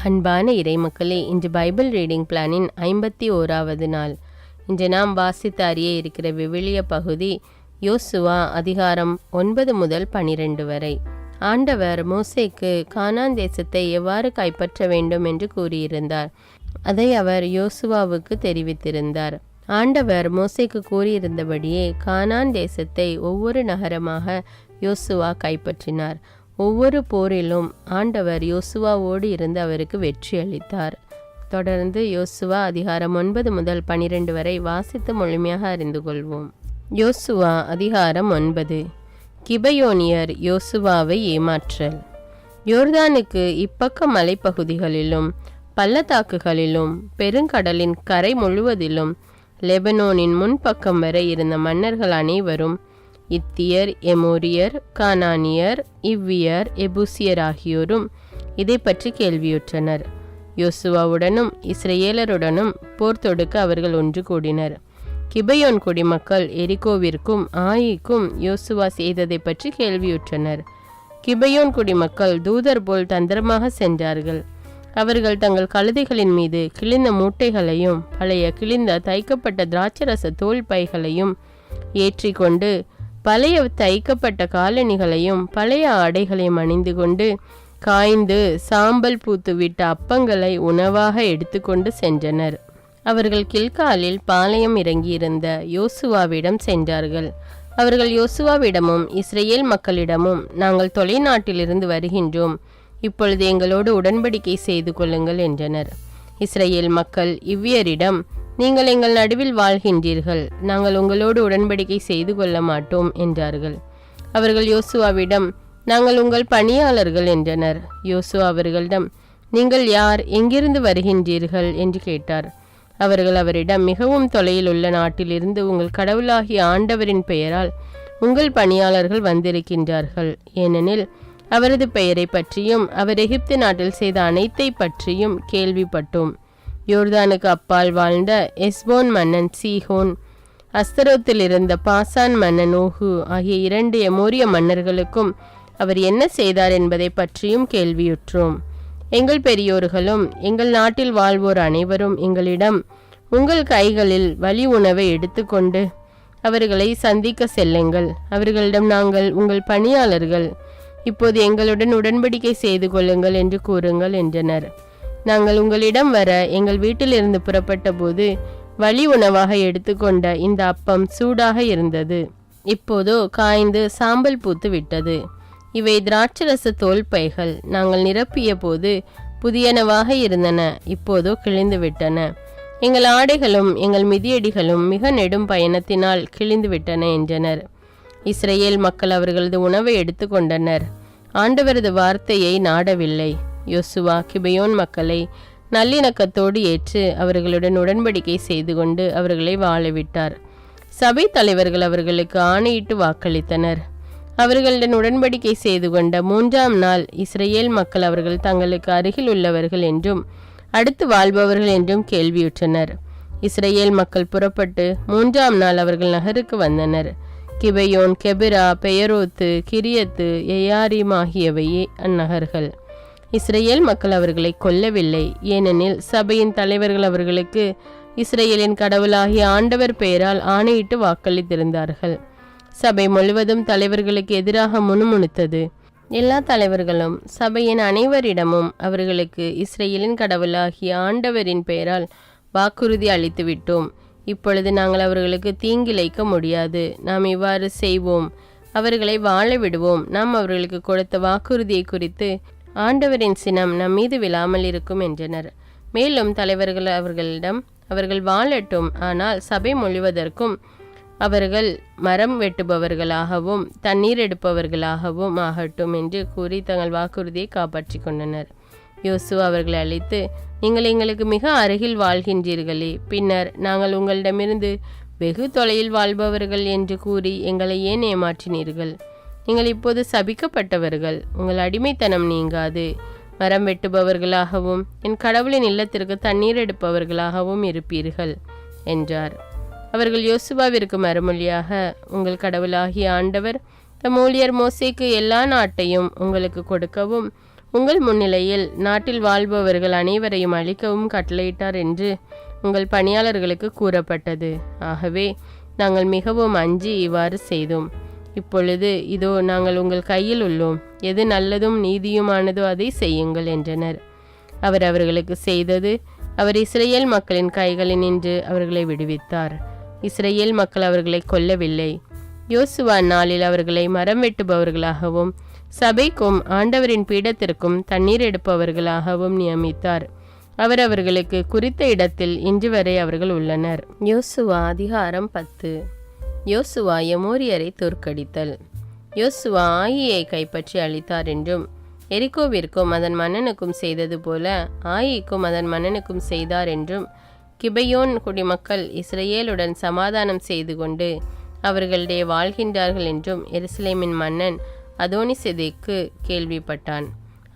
அன்பான இறைமக்களே, இன்று Bible reading பிளானின் 51வது நாள். இன்று நாம் வாசித்து அறிய இருக்கிற விவிலிய பகுதி யோசுவா அதிகாரம் 9 முதல் 12 வரை. ஆண்டவர் மோசேக்கு கானான் தேசத்தை எவ்வாறு கைப்பற்ற வேண்டும் என்று கூறியிருந்தார். அதை அவர் யோசுவாவுக்கு தெரிவித்திருந்தார். ஆண்டவர் மோசேக்கு கூறியிருந்தபடியே கானான் தேசத்தை ஒவ்வொரு நகரமாக யோசுவா கைப்பற்றினார். ஒவ்வொரு போரிலும் ஆண்டவர் யோசுவாவோடு இருந்து அவருக்கு வெற்றி அளித்தார். தொடர்ந்து யோசுவா அதிகாரம் 9 முதல் 12 வரை வாசித்து முழுமையாக அறிந்து கொள்வோம். யோசுவா அதிகாரம் 9. கிபயோனியர் யோசுவாவை ஏமாற்றல். யோர்தானுக்கு இப்பக்க மலைப்பகுதிகளிலும் பள்ளத்தாக்குகளிலும் பெருங்கடலின் கரை முழுவதிலும் லெபனோனின் முன்பக்கம் வரை இருந்த மன்னர்கள் அனைவரும் இத்தியர், எமோரியர், கானானியர், இவ்வியர், எபூசியர் ஆகியோரும் இதை பற்றி கேள்வியுற்றனர். யோசுவாவுடனும் இஸ்ரேலருடனும் போர் தொடுக்க அவர்கள் ஒன்று கூடினர். கிபயோன் குடிமக்கள் எரிகோவிற்கும் ஆயிக்கும் யோசுவா செய்ததை பற்றி கேள்வியுற்றனர். கிபயோன் குடிமக்கள் தூதர் போல் தந்திரமாக சென்றார்கள். அவர்கள் தங்கள் கழுதைகளின் மீது கிழிந்த மூட்டைகளையும் பழைய கிழிந்த தைக்கப்பட்ட திராட்சரச தோல் பைகளையும் ஏற்றி கொண்டு பழைய தைக்கப்பட்ட காலணிகளையும் பழைய ஆடைகளையும் அணிந்து கொண்டு காய்ந்து சாம்பல் பூத்துவிட்ட அப்பங்களை உணவாக எடுத்துக்கொண்டு சென்றனர். அவர்கள் கில்காலில் பாளையம் இறங்கியிருந்த யோசுவாவிடம் சென்றார்கள். அவர்கள் யோசுவாவிடமும் இஸ்ரேல் மக்களிடமும், நாங்கள் தொலைநாட்டிலிருந்து வருகின்றோம், இப்பொழுது எங்களோடு உடன்படிக்கை செய்து கொள்ளுங்கள் என்றனர். இஸ்ரேல் மக்கள் இவ்வியரிடம், நீங்கள் எங்கள் நடுவில் வாழ்கின்றீர்கள், நாங்கள் உங்களோடு உடன்படிக்கை செய்து கொள்ள மாட்டோம் என்றார்கள். அவர்கள் யோசுவாவிடம், நாங்கள் உங்கள் பணியாளர்கள் என்றனர். யோசுவா அவர்களிடம், நீங்கள் யார், எங்கிருந்து வருகின்றீர்கள் என்று கேட்டார். அவர்கள் அவரிடம், மிகவும் தொலையில் உள்ள நாட்டிலிருந்து உங்கள் கடவுளாகிய ஆண்டவரின் பெயரால் உங்கள் பணியாளர்கள் வந்திருக்கின்றார்கள். ஏனெனில் அவரது பெயரை பற்றியும் அவர் எகிப்து நாட்டில் செய்த அனைத்தை பற்றியும் கேள்விப்பட்டோம். யோர்தானுக்கு அப்பால் வாழ்ந்த எஸ்போன் மன்னன் சீஹோன், அஸ்தரோத்தில் இருந்த பாசான் மன்னன் ஓகு ஆகிய 2 எமோரிய மன்னர்களுக்கும் அவர் என்ன செய்தார் என்பதை பற்றியும் கேள்வியுற்றோம். எங்கள் பெரியோர்களும் எங்கள் நாட்டில் வாழ்வோர் அனைவரும் எங்களிடம், உங்கள் கைகளில் வலி உணவை எடுத்துக்கொண்டு அவர்களை சந்திக்க செல்லுங்கள், அவர்களிடம் நாங்கள் உங்கள் பணியாளர்கள், இப்போது எங்களுடன் உடன்படிக்கை செய்து கொள்ளுங்கள் என்று கூறுங்கள் என்றனர். நாங்கள் உங்களிடம் வர எங்கள் வீட்டிலிருந்து புறப்பட்ட போது வலி உணவாக எடுத்துக்கொண்ட இந்த அப்பம் சூடாக இருந்தது, இப்போதோ காய்ந்து சாம்பல் பூத்து விட்டது. இவை திராட்சரச தோல் பைகள், நாங்கள் நிரப்பிய போது புதியனவாக இருந்தன, இப்போதோ கிழிந்து விட்டன. எங்கள் ஆடைகளும் எங்கள் மிதியடிகளும் மிக நெடும் பயணத்தினால் கிழிந்து விட்டன என்றனர். இஸ்ரேல் மக்கள் அவர்களது உணவை எடுத்துக்கொண்டனர், ஆண்டவரது வார்த்தையை நாடவில்லை. யோசுவா கிபயோன் மக்களை நல்லிணக்கத்தோடு ஏற்று அவர்களுடன் உடன்படிக்கை செய்து கொண்டு அவர்களை வாழவிட்டார். சபை தலைவர்கள் அவர்களுக்கு ஆணையிட்டு வாக்களித்தனர். அவர்களுடன் உடன்படிக்கை செய்து கொண்ட 3ஆம் நாள் இஸ்ரேல் மக்கள் அவர்கள் தங்களுக்கு அருகில் உள்ளவர்கள் என்றும் அடுத்து வாழ்பவர்கள் என்றும் கேள்வியுற்றனர். இஸ்ரேல் மக்கள் புறப்பட்டு 3ஆம் நாள் அவர்கள் நகருக்கு வந்தனர். கிபயோன், கெபிரா, பெயரோத்து, கிரியத்து, எயாரிம் ஆகியவையே அந்நகர்கள். இஸ்ரேல் மக்கள் அவர்களை கொல்லவில்லை, ஏனெனில் சபையின் தலைவர்கள் அவர்களுக்கு இஸ்ரேலின் கடவுளாகிய ஆண்டவர் பெயரால் ஆணையிட்டு வாக்களித்திருந்தார்கள். சபை முழுவதும் தலைவர்களுக்கு எதிராக முணுமுணுத்தது. எல்லா தலைவர்களும் சபையின் அனைவரிடமும் அவர்களுக்கு இஸ்ரேலின் கடவுளாகிய ஆண்டவரின் பெயரால் வாக்குறுதி அளித்து விட்டோம், இப்பொழுது நாங்கள் அவர்களுக்கு தீங்கிழைக்க முடியாது, நாம் இவ்வாறு செய்வோம், அவர்களை வாழ விடுவோம், நாம் அவர்களுக்கு கொடுத்த வாக்குறுதியை குறித்து ஆண்டவரின் சினம் நம் மீது விழாமல் இருக்கும் என்றனர். மேலும் தலைவர்கள் அவர்களிடம், அவர்கள் வாழட்டும், ஆனால் சபை முழுவதற்கும் அவர்கள் மரம் வெட்டுபவர்களாகவும் தண்ணீர் எடுப்பவர்களாகவும் ஆகட்டும் என்று கூறி தங்கள் வாக்குறுதியை காப்பாற்றி கொண்டனர். யோசுவா அவர்களை அழைத்து, நீங்கள் எங்களுக்கு மிக அருகில் வாழ்கின்றீர்களே, பின்னர் நாங்கள் உங்களிடமிருந்து வெகு தொலையில் வாழ்பவர்கள் என்று கூறி எங்களை ஏன் ஏமாற்றினீர்கள்? நீங்கள் இப்போது சபிக்கப்பட்டவர்கள், உங்கள் அடிமைத்தனம் நீங்காது, மரம் வெட்டுபவர்களாகவும் என் கடவுளின் இல்லத்திற்கு தண்ணீர் எடுப்பவர்களாகவும் இருப்பீர்கள் என்றார். அவர்கள் யோசுவாவிற்கு மறுமொழியாக, உங்கள் கடவுளாகிய ஆண்டவர் தம் ஊழியர் மோசேக்கு எல்லா நாட்டையும் உங்களுக்கு கொடுக்கவும் உங்கள் முன்னிலையில் நாட்டில் வாழ்பவர்கள் அனைவரையும் அழிக்கவும் கட்டளையிட்டார் என்று உங்கள் பணியாளர்களுக்கு கூறப்பட்டது. ஆகவே நாங்கள் மிகவும் அஞ்சி இவ்வாறு செய்தோம். இப்பொழுது இதோ நாங்கள் உங்கள் கையில் உள்ளோம். எது நல்லதும் நீதியுமானதோ அதை செய்யுங்கள் என்றனர். அவர் அவர்களுக்கு செய்தது, அவர் இஸ்ரேல் மக்களின் கைகளில் நின்று அவர்களை விடுவித்தார். இஸ்ரேல் மக்கள் அவர்களை கொல்லவில்லை. யோசுவா நாளில் அவர்களை மரம் வெட்டுபவர்களாகவும் சபைக்கும் ஆண்டவரின் பீடத்திற்கும் தண்ணீர் எடுப்பவர்களாகவும் நியமித்தார். அவர் அவர்களுக்கு குறித்த இடத்தில் இன்று வரை அவர்கள் உள்ளனர். யோசுவா அதிகாரம் 10. யோசுவா எமோரியரை தோற்கடித்தல். யோசுவா ஆயியை கைப்பற்றி அழித்தார் என்றும் எரிகோவிற்கும் அதன் மன்னனுக்கும் செய்தது போல ஆயிக்கும் அதன் மன்னனுக்கும் செய்தார் என்றும் கிபையோன் குடிமக்கள் இஸ்ரேலுடன் சமாதானம் செய்து கொண்டு அவர்களிடையே வாழ்கின்றார்கள் என்றும் எருசலேமின் மன்னன் அதோனிசெதேக்கு கேள்விப்பட்டான்.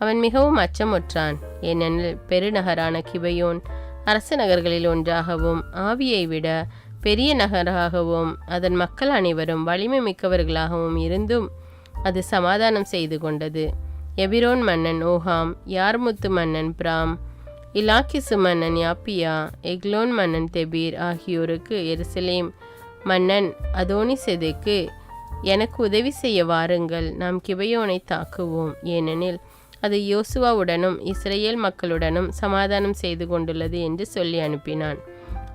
அவன் மிகவும் அச்சமுற்றான். ஏனெனில் பெருநகரான கிபையோன் அரச நகர்களில் ஒன்றாகவும் ஆவியை விட பெரிய நகராகவும் அதன் மக்கள் அனைவரும் வலிமை மிக்கவர்களாகவும் இருந்தும் அது சமாதானம் செய்து கொண்டது. எபிரோன் மன்னன் ஓஹாம், யார்முத்து மன்னன் பிராம், இலாக்கிசு மன்னன் யாப்பியா, எக்லோன் மன்னன் தெபீர் ஆகியோருக்கு எருசலேம் மன்னன் அதோனிசெதேக்கு, எனக்கு உதவி செய்ய வாருங்கள், நாம் கிபையோனை தாக்குவோம், ஏனெனில் அது யோசுவாவுடனும் இஸ்ரேல் மக்களுடனும் சமாதானம் செய்து கொண்டுள்ளது என்று சொல்லி அனுப்பினான்.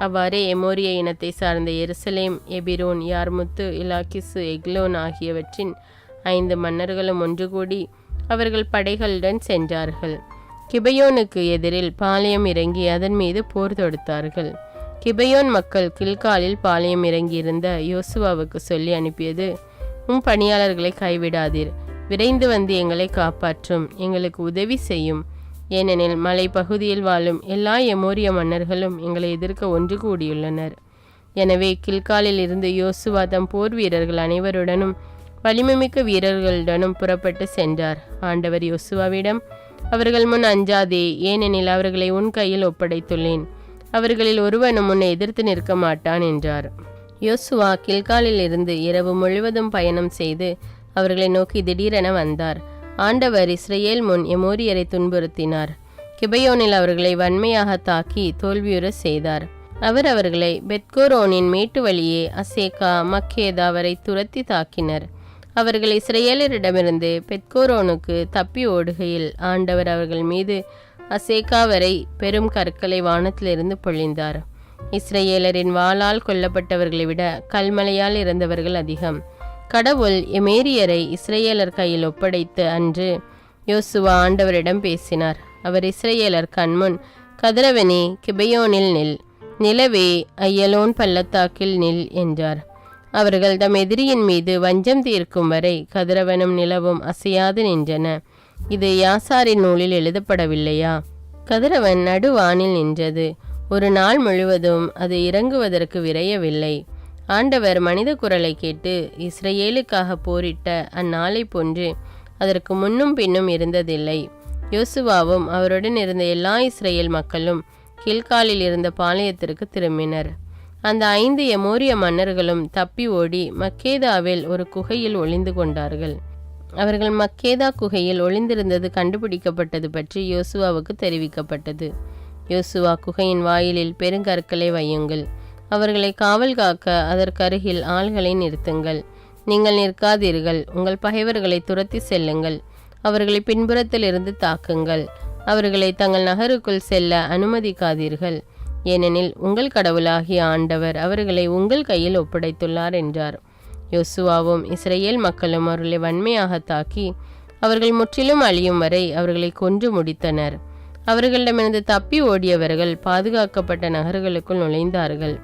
அவ்வாறே எமோரிய இனத்தை சார்ந்த எருசலேம், எபிரோன், யார்முத்து, இலாக்கிசு, எக்லோன் ஆகியவற்றின் 5 மன்னர்களும் ஒன்று கூடி அவர்கள் படைகளுடன் சென்றார்கள். கிபையோனுக்கு எதிரில் பாளையம் இறங்கி அதன் மீது போர் தொடுத்தார்கள். கிபையோன் மக்கள் கில்காலில் பாளையம் இறங்கியிருந்த யோசுவாவுக்கு சொல்லி அனுப்பியது, உம் பணியாளர்களை கைவிடாதீர், விரைந்து வந்து எங்களை காப்பாற்றும், எங்களுக்கு உதவி செய்யும், ஏனெனில் மலை பகுதியில் வாழும் எல்லா எமோரிய மன்னர்களும் எங்களை எதிர்க்க ஒன்று கூடியுள்ளனர். எனவே கில்காலில் இருந்து யோசுவா தம் போர் வீரர்கள் அனைவருடனும் வலிமைமிக்க வீரர்களுடனும் புறப்பட்டு சென்றார். ஆண்டவர் யோசுவாவிடம், அவர்கள் முன் அஞ்சாதே, ஏனெனில் அவர்களை உன் கையில் ஒப்படைத்துள்ளேன், அவர்களில் ஒருவனும் உன்னை எதிர்த்து நிற்க மாட்டான் என்றார். யோசுவா கில்காலில் இருந்து இரவு முழுவதும் பயணம் செய்து அவர்களை நோக்கி திடீரென வந்தார். ஆண்டவர் இஸ்ரேல் முன் எமோரியரை துன்புறுத்தினார். கிபையோனில் அவர்களை வன்மையாக தாக்கி தோல்வியுற செய்தார். அவர் அவர்களை பெத்கோரோனின் மேட்டு வழியே அசேக்கா மக்கேதா வரை துரத்தி தாக்கினர். அவர்கள் இஸ்ரேலரிடமிருந்து பெத்கோரோனுக்கு தப்பி ஓடுகையில் ஆண்டவர் அவர்கள் மீது அசேக்கா வரை பெரும் கற்களை வானத்திலிருந்து பொழிந்தார். இஸ்ரேலரின் வாளால் கொல்லப்பட்டவர்களை விட கல்மலையால் இறந்தவர்கள் அதிகம். கடவுள் எமேரியரை இஸ்ரேலர் கையில் ஒப்படைத்த அன்று யோசுவா ஆண்டவரிடம் பேசினார். அவர் இஸ்ரேலர் கண்முன், கதிரவனே கிபையோனில் நில், நிலவே அய்யலோன் பள்ளத்தாக்கில் நில் என்றார். அவர்கள் தம் எதிரியின் மீது வஞ்சம் தீர்க்கும் வரை கதிரவனும் நிலவும் அசையாது நின்றன. இது யாசாரின் நூலில் எழுதப்படவில்லையா? கதிரவன் நடுவானில் நின்றது. ஒரு நாள் முழுவதும் அது இறங்குவதற்கு விரையவில்லை. ஆண்டவர் மனித குரலை கேட்டு இஸ்ரேலுக்காக போரிட்ட அந்நாளை போன்று அதற்கு முன்னும் பின்னும் இருந்ததில்லை. யோசுவாவும் அவருடன் இருந்த எல்லா இஸ்ரேல் மக்களும் கில்காலில் இருந்த பாளையத்திற்கு திரும்பினர். அந்த 5 எமோரிய மன்னர்களும் தப்பி ஓடி மக்கேதாவில் ஒரு குகையில் ஒளிந்து கொண்டார்கள். அவர்கள் மக்கேதா குகையில் ஒளிந்திருந்தது கண்டுபிடிக்கப்பட்டது பற்றி யோசுவாவுக்கு தெரிவிக்கப்பட்டது. யோசுவா குகையின் வாயிலில் பெருங்கற்களை வையுங்கள், அவர்களை காவல் காக்க அதற்கருகில் ஆள்களை நிறுத்துங்கள், நீங்கள் நிற்காதீர்கள், உங்கள் பகைவர்களை துரத்தி செல்லுங்கள், அவர்களை பின்புறத்தில் இருந்து தாக்குங்கள், அவர்களை தங்கள் நகருக்குள் செல்ல அனுமதிக்காதீர்கள், ஏனெனில் உங்கள் கடவுளாகிய ஆண்டவர் அவர்களை உங்கள் கையில் ஒப்படைத்துள்ளார் என்றார். யோசுவாவும் இஸ்ரேல் மக்களும் அவர்களை வன்மையாக தாக்கி அவர்கள் முற்றிலும் அழியும் வரை அவர்களை கொன்று முடித்தனர். அவர்களிடமிருந்து தப்பி ஓடியவர்கள் பாதுகாக்கப்பட்ட நகர்களுக்குள் நுழைந்தார்கள்.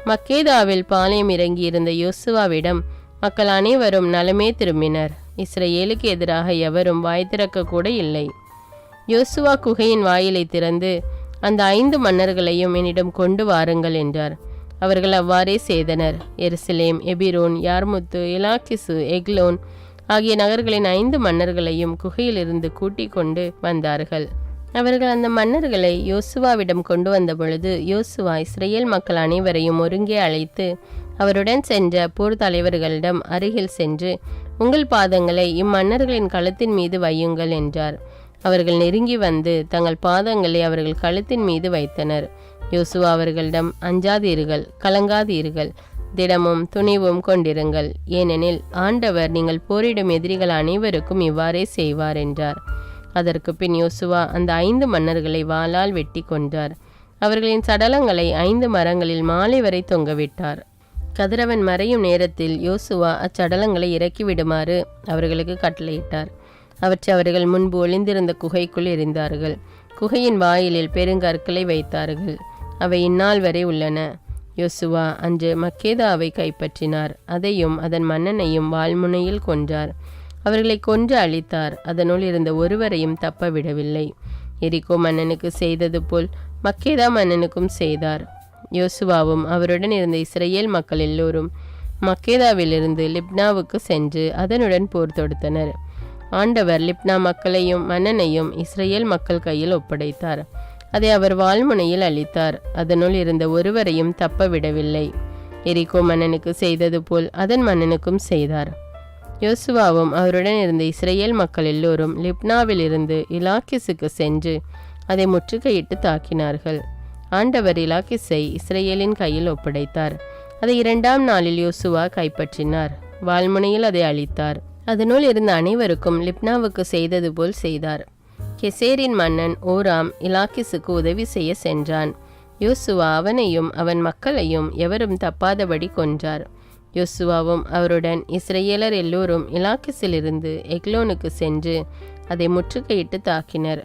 மக்கேதாவில் பாளையம் இறங்கியிருந்த யோசுவாவிடம் மக்கள் அனைவரும் நலமே திரும்பினர். இஸ்ரேலுக்கு எதிராக எவரும் வாய் திறக்க கூட இல்லை. யோசுவா குகையின் வாயிலை திறந்து, அந்த 5 மன்னர்களையும் என்னிடம் கொண்டு வாருங்கள் என்றார். அவர்கள் அவ்வாறே செய்தனர். எருசலேம், எபிரோன், யார்முத்து, இலாக்கிசு, எக்லோன் ஆகிய நகர்களின் 5 மன்னர்களையும் குகையிலிருந்து கூட்டிக் கொண்டு வந்தார்கள். அவர்கள் அந்த மன்னர்களை யோசுவாவிடம் கொண்டு வந்த பொழுது யோசுவா இஸ்ரேல் மக்கள் அனைவரையும் ஒருங்கே அழைத்து அவருடன் சென்ற போர் தலைவர்களிடம் அருகில் சென்று, உங்கள் பாதங்களை இம்மன்னர்களின் கழுத்தின் மீது வையுங்கள் என்றார். அவர்கள் நெருங்கி வந்து தங்கள் பாதங்களை அவர்கள் கழுத்தின் மீது வைத்தனர். யோசுவா அவர்களிடம், அஞ்சாதீர்கள், கலங்காதீர்கள், திடமும் துணிவும் கொண்டிருங்கள், ஏனெனில் ஆண்டவர் நீங்கள் போரிடும் எதிரிகள் அனைவருக்கும் இவ்வாறே செய்வார் என்றார். அதற்கு பின் யோசுவா அந்த 5 மன்னர்களை வாளால் வெட்டி கொன்றார். அவர்களின் சடலங்களை 5 மரங்களில் மாலை வரை தொங்கவிட்டார். கதிரவன் மறையும் நேரத்தில் யோசுவா அச்சடலங்களை இறக்கிவிடுமாறு அவர்களுக்கு கட்டளையிட்டார். அவற்றை அவர்கள் முன்பு ஒளிந்திருந்த குகைக்குள் எறிந்தார்கள். குகையின் வாயிலில் பெருங்கற்களை வைத்தார்கள். அவை இந்நாள் வரை உள்ளன. யோசுவா அன்று மக்கேதாவை கைப்பற்றினார். அதையும் அதன் மன்னனையும் வாள்முனையில் கொன்றார். அவர்களை கொன்று அழித்தார். அதனுள் இருந்த ஒருவரையும் தப்ப விடவில்லை. எரிகோ மன்னனுக்கு செய்தது போல் மக்கேதா மன்னனுக்கும் செய்தார். யோசுவாவும் அவருடன் இருந்த இஸ்ரேல் மக்கள் எல்லோரும் மக்கேதாவிலிருந்து லிப்னாவுக்கு சென்று அதனுடன் போர் தொடுத்தனர். ஆண்டவர் லிப்னா மக்களையும் மன்னனையும் இஸ்ரேல் மக்கள் கையில் ஒப்படைத்தார். அதை அவர் வாள்முனையில் அளித்தார். அதனுள் இருந்த ஒருவரையும் தப்ப விடவில்லை. எரிகோ மன்னனுக்கு செய்தது போல் அதன் மன்னனுக்கும் செய்தார். யோசுவாவும் அவருடன் இருந்த இஸ்ரேல் மக்கள் எல்லோரும் லிப்னாவிலிருந்து இலாக்கிஸுக்கு சென்று அதை முற்றுகையிட்டு தாக்கினார்கள். ஆண்டவர் இலாக்கிஸை இஸ்ரேலின் கையில் ஒப்படைத்தார். அதை 2ஆம் நாளில் யோசுவா கைப்பற்றினார். வாள்முனையில் அதை அழித்தார். அதனுள் இருந்த அனைவருக்கும் லிப்னாவுக்கு செய்தது போல் செய்தார். கெசேரின் மன்னன் ஓராம் இலாக்கிஸுக்கு உதவி செய்ய சென்றான். யோசுவா அவனையும் அவன் மக்களையும் எவரும் தப்பாதபடி கொன்றார். யோசுவாவும் அவருடன் இஸ்ரேலர் எல்லோரும் இலாக்கிஸிலிருந்து எக்லோனுக்கு சென்று அதை முற்றுகையிட்டு தாக்கினர்.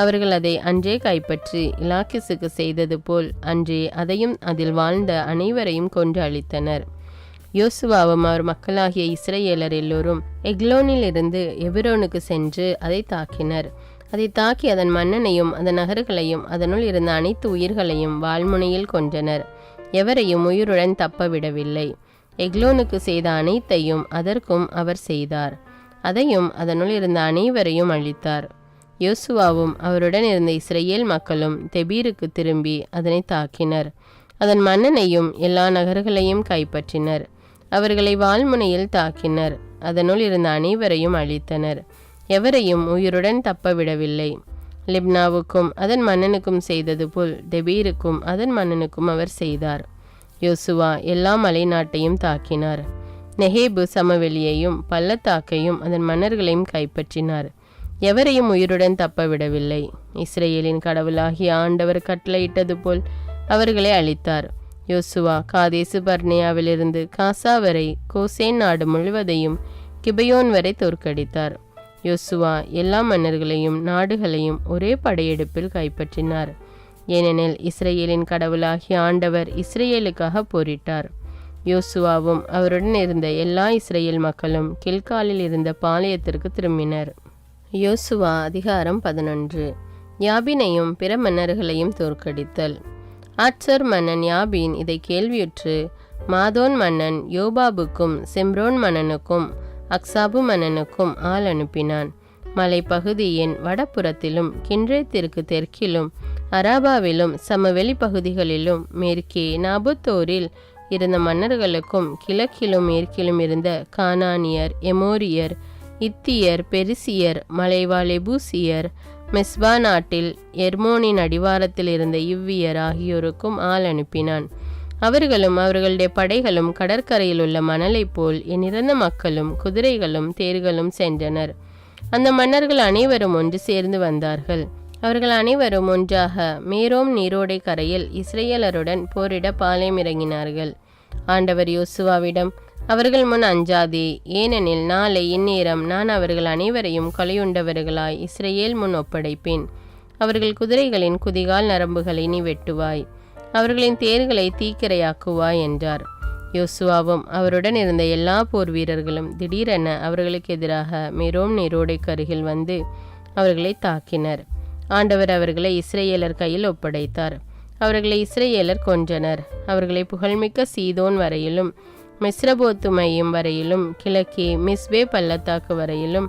அவர்கள் அதை அன்றே கைப்பற்றி இலாக்கிஸுக்கு செய்தது போல் அன்றே அதையும் அதில் வாழ்ந்த அனைவரையும் கொன்று அழித்தனர். யோசுவாவும் அவர் மக்களாகிய இஸ்ரேலர் எல்லோரும் எக்லோனில் இருந்து எபிரோனுக்கு சென்று அதை தாக்கினர். அதை தாக்கி அதன் மன்னனையும் அதன் நகர்களையும் அதனுள் இருந்த அனைத்து உயிர்களையும் வாள்முனையில் கொன்றனர். எவரையும் உயிருடன் தப்ப விடவில்லை. எக்லோனுக்கு செய்த அனைத்தையும் அதற்கும் அவர் செய்தார். அதையும் அதனுள் இருந்த அனைவரையும் அழித்தார். யோசுவாவும் அவருடன் இருந்த இஸ்ரேல் மக்களும் தெபீருக்கு திரும்பி அதனை தாக்கினர். அதன் மன்னனையும் எல்லா நகர்களையும் கைப்பற்றினர். அவர்களை வாள்முனையில் தாக்கினர். அதனுள் இருந்த அனைவரையும் அழித்தனர். எவரையும் உயிருடன் தப்ப விடவில்லை. லிப்னாவுக்கும் அதன் மன்னனுக்கும் செய்தது போல் தெபீருக்கும் அதன் மன்னனுக்கும் அவர் செய்தார். யோசுவா எல்லா மலை நாட்டையும் தாக்கினார். நெகேபு சமவெளியையும் பள்ளத்தாக்கையும் அதன் மன்னர்களையும் கைப்பற்றினார். எவரையும் உயிருடன் தப்ப விடவில்லை. இஸ்ரேலின் கடவுளாகிய ஆண்டவர் கட்டளையிட்டது போல் அவர்களை அழித்தார். யோசுவா காதேசு பர்னேயாவிலிருந்து காசா வரை கோசேன் நாடு முழுவதையும் கிபயோன் வரை தோற்கடித்தார். யோசுவா எல்லா மன்னர்களையும் நாடுகளையும் ஒரே படையெடுப்பில் கைப்பற்றினார். ஏனெனில் இஸ்ரேலின் கடவுளாகிய ஆண்டவர் இஸ்ரேலுக்காக போரிட்டார். யோசுவாவும் அவருடன் இருந்த எல்லா இஸ்ரேல் மக்களும் கில்காலில் இருந்த பாளையத்திற்கு திரும்பினர். யோசுவா அதிகாரம் 11. யாபீனையும் பிற மன்னர்களையும் தோற்கடித்தல். ஆட்சர் மன்னன் யாபீன் இதை கேள்வியுற்று மாதோன் மன்னன் யோபாபுக்கும் செம்ரோன் மன்னனுக்கும் அக்சாபு மன்னனுக்கும் ஆள் அனுப்பினான். மலைப்பகுதியின் வடபுறத்திலும் கின்றேத்திற்கு தெற்கிலும் அராபாவிலும் சமவெளி பகுதிகளிலும் மேற்கே நாபுத்தோரில் இருந்த மன்னர்களுக்கும் கிழக்கிலும் மேற்கிலும் இருந்த கானானியர், எமோரியர், இத்தியர், பெரிசியர், மலைவாழ் எபூசியர், மெஸ்பா நாட்டில் எர்மோனின் அடிவாரத்தில் இருந்த இவ்வியர் ஆகியோருக்கும் ஆள் அனுப்பினான். அவர்களும் அவர்களுடைய படைகளும் கடற்கரையில் உள்ள மணலை போல் எண்ணிறந்த மக்களும் குதிரைகளும் தேர்களும் சென்றனர். அந்த மன்னர்கள் அனைவரும் ஒன்று சேர்ந்து வந்தார்கள். அவர்கள் அனைவரும் ஒன்றாக மேரோம் நீரோடை கரையில் இஸ்ரேலருடன் போரிட பாளையம் இறங்கினார்கள். ஆண்டவர் யோசுவாவிடம், அவர்கள் முன் அஞ்சாதே, ஏனெனில் நாளை இந்நேரம் நான் அவர்கள் அனைவரையும் கொலையுண்டவர்களாய் இஸ்ரேல் முன் ஒப்படைப்பேன். அவர்கள் குதிரைகளின் குதிகால் நரம்புகளை நீ வெட்டுவாய், அவர்களின் தேர்களை தீக்கிரையாக்குவாய் என்றார். யோசுவாவும் அவருடன் இருந்த எல்லா போர் வீரர்களும் திடீரென அவர்களுக்கு எதிராக மேரோம் நீரோடைக்கு அருகில் வந்து அவர்களை தாக்கினர். ஆண்டவர் அவர்களை இஸ்ரேலர் கையில் ஒப்படைத்தார். அவர்களை இஸ்ரேலர் கொன்றனர். அவர்களை புகழ்மிக்க சீதோன் வரையிலும் மிஸ்ரபோத்துமையும் வரையிலும் கிழக்கே மிஸ்பே பள்ளத்தாக்கு வரையிலும்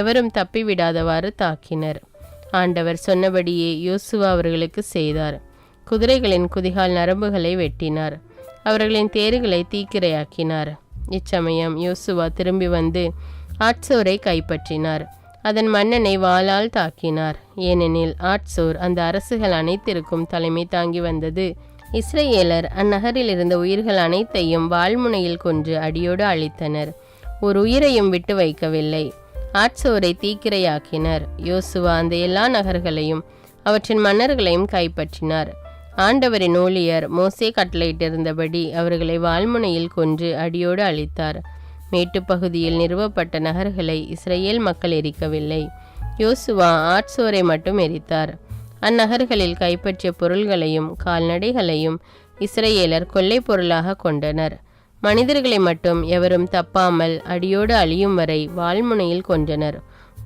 எவரும் தப்பிவிடாதவாறு தாக்கினர். ஆண்டவர் சொன்னபடியே யோசுவா அவர்களுக்கு செய்தார். குதிரைகளின் குதிகால் நரம்புகளை வெட்டினார். அவர்களின் தேர்களை தீக்கிரையாக்கினார். இச்சமயம் யோசுவா திரும்பி வந்து ஆட்சோரை கைப்பற்றினார். அதன் மன்னனை வாளால் தாக்கினார். ஏனெனில் ஆட்சோர் அந்த அரசுகள் அனைத்திற்கும் தலைமை தாங்கி வந்தது. இஸ்ரேலர் அந்நகரில் இருந்த உயிர்கள் அனைத்தையும் வாள்முனையில் கொன்று அடியோடு அழித்தனர். ஒரு உயிரையும் விட்டு வைக்கவில்லை. ஆட்சோரை தீக்கிரையாக்கினர். யோசுவா அந்த எல்லா நகர்களையும் அவற்றின் மன்னர்களையும் கைப்பற்றினார். ஆண்டவரின் ஊழியர் மோசே கட்டளையிட்டிருந்தபடி அவர்களை வாள்முனையில் கொன்று அடியோடு அழித்தார். மேட்டுப்பகுதியில் நிறுவப்பட்ட நகர்களை இஸ்ரேல் மக்கள் எரிக்கவில்லை. யோசுவா ஆட்சோரை மட்டும் எரித்தார். அந்நகர்களில் கைப்பற்றிய பொருள்களையும் கால்நடைகளையும் இஸ்ரேலர் கொள்ளை பொருளாக கொண்டனர். மனிதர்களை மட்டும் எவரும் தப்பாமல் அடியோடு அழியும் வரை வாள்முனையில் கொன்றனர்.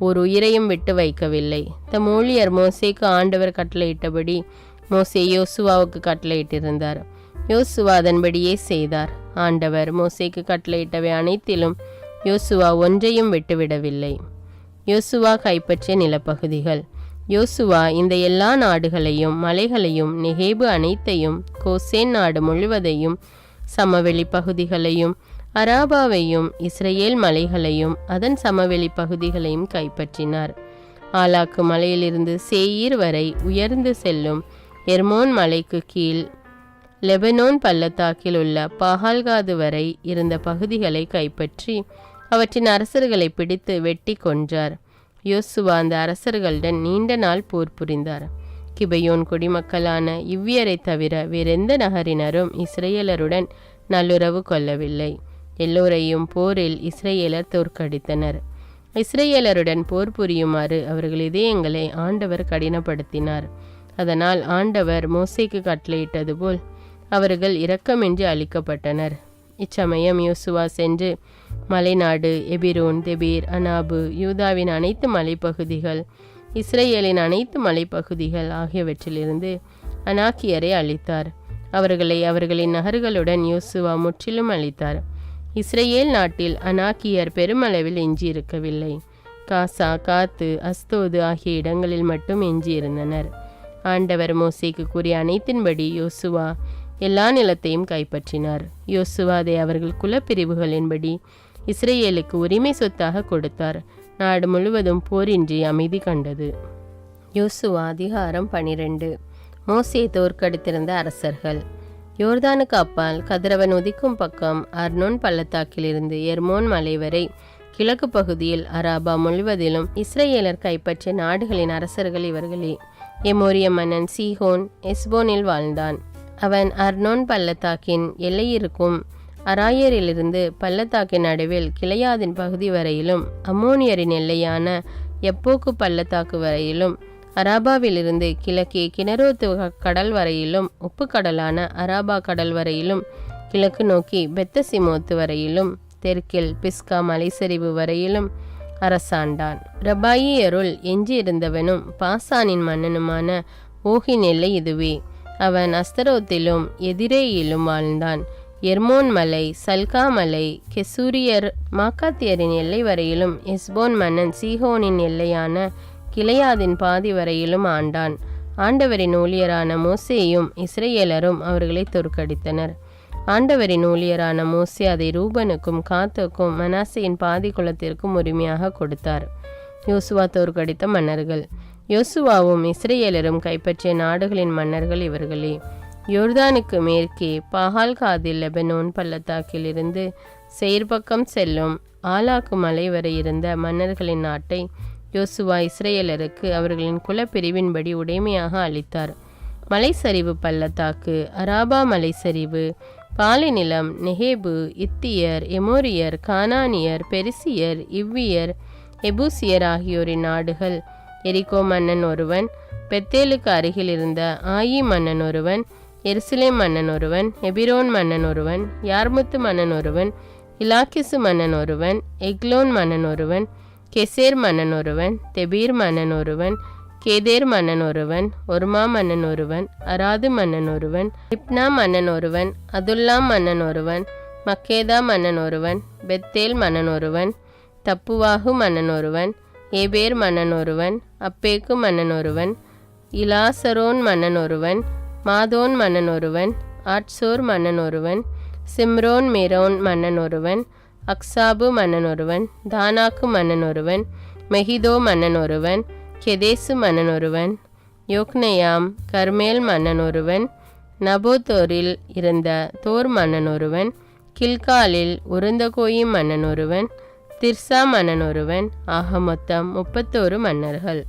ஒரு உயிரையும் விட்டு வைக்கவில்லை. தம் ஊழியர் மோசேக்கு ஆண்டவர் கட்டளையிட்டபடி மோசே யோசுவாவுக்கு கட்டளையிட்டிருந்தார். யோசுவா அதன்படியே செய்தார். ஆண்டவர் மோசேக்கு கட்டளையிட்டவை அனைத்திலும் யோசுவா ஒன்றையும் விட்டுவிடவில்லை. யோசுவா கைப்பற்றிய நிலப்பகுதிகள். யோசுவா இந்த எல்லா நாடுகளையும் மலைகளையும் நெகேபு அனைத்தையும் கோசேன் நாடு முழுவதையும் சமவெளி பகுதிகளையும் அராபாவையும் இஸ்ரேல் மலைகளையும் அதன் சமவெளி பகுதிகளையும் கைப்பற்றினார். ஆலாக்கு மலையிலிருந்து சேயீர் வரை உயர்ந்து செல்லும் எர்மோன் மலைக்கு கீழ் லெபனோன் பள்ளத்தாக்கில் உள்ள பாகால்காது வரை இருந்த பகுதிகளை கைப்பற்றி அவற்றின் அரசர்களை பிடித்து வெட்டி கொன்றார். யோசுவா அந்த அரசர்களுடன் நீண்ட நாள் போர் புரிந்தார். கிபையோன் குடிமக்களான இவ்வியரை தவிர வேறெந்த நகரினரும் இஸ்ரேலருடன் நல்லுறவு கொள்ளவில்லை. எல்லோரையும் போரில் இஸ்ரேலர் தோற்கடித்தனர். இஸ்ரேலருடன் போர் புரியுமாறு அவர்கள் இதயங்களை ஆண்டவர் கடினப்படுத்தினார். அதனால் ஆண்டவர் மோசேக்கு கட்டளையிட்டது போல் அவர்கள் இரக்கமின்றி அழிக்கப்பட்டனர். இச்சமயம் யோசுவா சென்று மலைநாடு எபிரோன், தெபீர், அனாபு, யூதாவின் அனைத்து மலைப்பகுதிகள், இஸ்ரேலின் அனைத்து மலைப்பகுதிகள் ஆகியவற்றிலிருந்து அனாக்கியரை அழித்தார். அவர்களை அவர்களின் நகர்களுடன் யோசுவா முற்றிலும் அழித்தார். இஸ்ரேல் நாட்டில் அனாக்கியர் பெருமளவில் எஞ்சியிருக்கவில்லை. காசா, காத்து, அஸ்தோது ஆகிய இடங்களில் மட்டும் எஞ்சியிருந்தனர். ஆண்டவர் மோசேக்கு கூறிய அனைத்தின்படி யோசுவா எல்லா நிலத்தையும் கைப்பற்றினார். யோசுவா அதை அவர்கள் குலப்பிரிவுகளின்படி இஸ்ரேலுக்கு உரிமை சொத்தாக கொடுத்தார். நாடு முழுவதும் போரின்றி அமைதி கண்டது. யோசுவா அதிகாரம் 12. மோசே தோற்கடித்திருந்த அரசர்கள். யோர்தானுக்கு அப்பால் கதிரவன் உதிக்கும் பக்கம் அர்னோன் பள்ளத்தாக்கிலிருந்து எர்மோன் மலை வரை கிழக்கு பகுதியில் அராபா முழுவதிலும் இஸ்ரேலர் கைப்பற்றிய நாடுகளின் அரசர்கள் இவர்களே. எமோரிய மன்னன் சீஹோன் எஸ்போனில் வாழ்ந்தான். அவன் அர்னோன் பள்ளத்தாக்கின் எல்லையிருக்கும் அராயரிலிருந்து பள்ளத்தாக்கின் நடுவில் கிளையாதின் பகுதி வரையிலும் அம்மோனியரின் எல்லையான எப்போக்கு பள்ளத்தாக்கு வரையிலும் அராபாவிலிருந்து கிழக்கே கிணரோத்து கடல் வரையிலும் உப்பு கடலான அராபா கடல் வரையிலும் கிழக்கு நோக்கி பெத்தசிமோத்து வரையிலும் தெற்கில் பிஸ்கா மலைசரிவு வரையிலும் அரசாண்டான். ரபாயியருள் எஞ்சியிருந்தவனும் பாசானின் மன்னனுமான ஓகின் எல்லை இதுவே. அவன் அஸ்தரோத்திலும் எதிரேயிலும் வாழ்ந்தான். எர்மோன் மலை, சல்கா மலை, கெசூரியர் மாக்காத்தியரின் எல்லை வரையிலும் எஸ்போன் மன்னன் சீஹோனின் எல்லையான கிளையாதின் பாதி வரையிலும் ஆண்டான். ஆண்டவரின் ஊழியரான மோசேயும் இஸ்ரேலரும் அவர்களை தோற்கடித்தனர். ஆண்டவரின் ஊழியரான மோசே அதை ரூபனுக்கும் காத்துக்கும் மனாசேயின் பாதி குலத்திற்கும் உரிமையாக கொடுத்தார். யோசுவா தோற்கடித்த மன்னர்கள். யோசுவாவும் இஸ்ரேலரும் கைப்பற்றிய நாடுகளின் மன்னர்கள் இவர்களே. யோர்தானுக்கு மேற்கே பாகால்காதில் லெபனோன் பள்ளத்தாக்கில் இருந்து செயற்பக்கம் செல்லும் ஆலாக்கு மலை வரை இருந்த மன்னர்களின் நாட்டை யோசுவா இஸ்ரேலருக்கு அவர்களின் குலப்பிரிவின்படி உடைமையாக அளித்தார். மலைசரிவு பள்ளத்தாக்கு, அராபா மலைசரிவு, பாலைநிலம், நெகேபு, இத்தியர், எமோரியர், கானானியர், பெரிசியர், இவ்வியர், எபூசியர் ஆகியோரின் நாடுகள். எரிகோ மன்னன் ஒருவன், பெத்தேலுக்கு அருகில் இருந்த ஆயி மன்னன் ஒருவன், எருசலேம் மன்னன் ஒருவன், எபிரோன் மன்னன் ஒருவன், யார்முத்து மன்னன் ஒருவன், இலாக்கிசு மன்னன் ஒருவன், எக்லோன் மன்னன் ஒருவன், கெசேர் மன்னன் ஒருவன், தெபீர் மன்னன் ஒருவன், கேதேர் மன்னன் ஒருவன், ஒர்மா மன்னன் ஒருவன், அராது மன்னன் ஒருவன், இப்னா மன்னன் ஒருவன், அதுல்லாம் மன்னன் ஒருவன், மக்கேதா மன்னன் ஒருவன், பெத்தேல் மன்னன் ஒருவன், தப்புவாகு மன்னன் ஒருவன், ஏபேர் மன்னன் ஒருவன், அப்பேக்கு மன்னன் ஒருவன், இலாசரோன் மன்னன் ஒருவன், மாதோன் மன்னன் ஒருவன், ஆட்சோர் மன்னன் ஒருவன், சிம்ரோன் மேரோன் மன்னன் ஒருவன், அக்சாபு மன்னன் ஒருவன், தானாக்கு மன்னன் ஒருவன், மெகிதோ மன்னன் ஒருவன், கெதேசு மன்னன் ஒருவன், யோக்னெயாம் கர்மேல் மன்னன் ஒருவன், நபோத்தோரில் இருந்த தோர் மன்னன் ஒருவன், கில்காலில் உருந்தகோயிம் மன்னன் ஒருவன், திர்சா மன்னன் ஒருவன். ஆக மொத்தம் 31 மன்னர்கள்.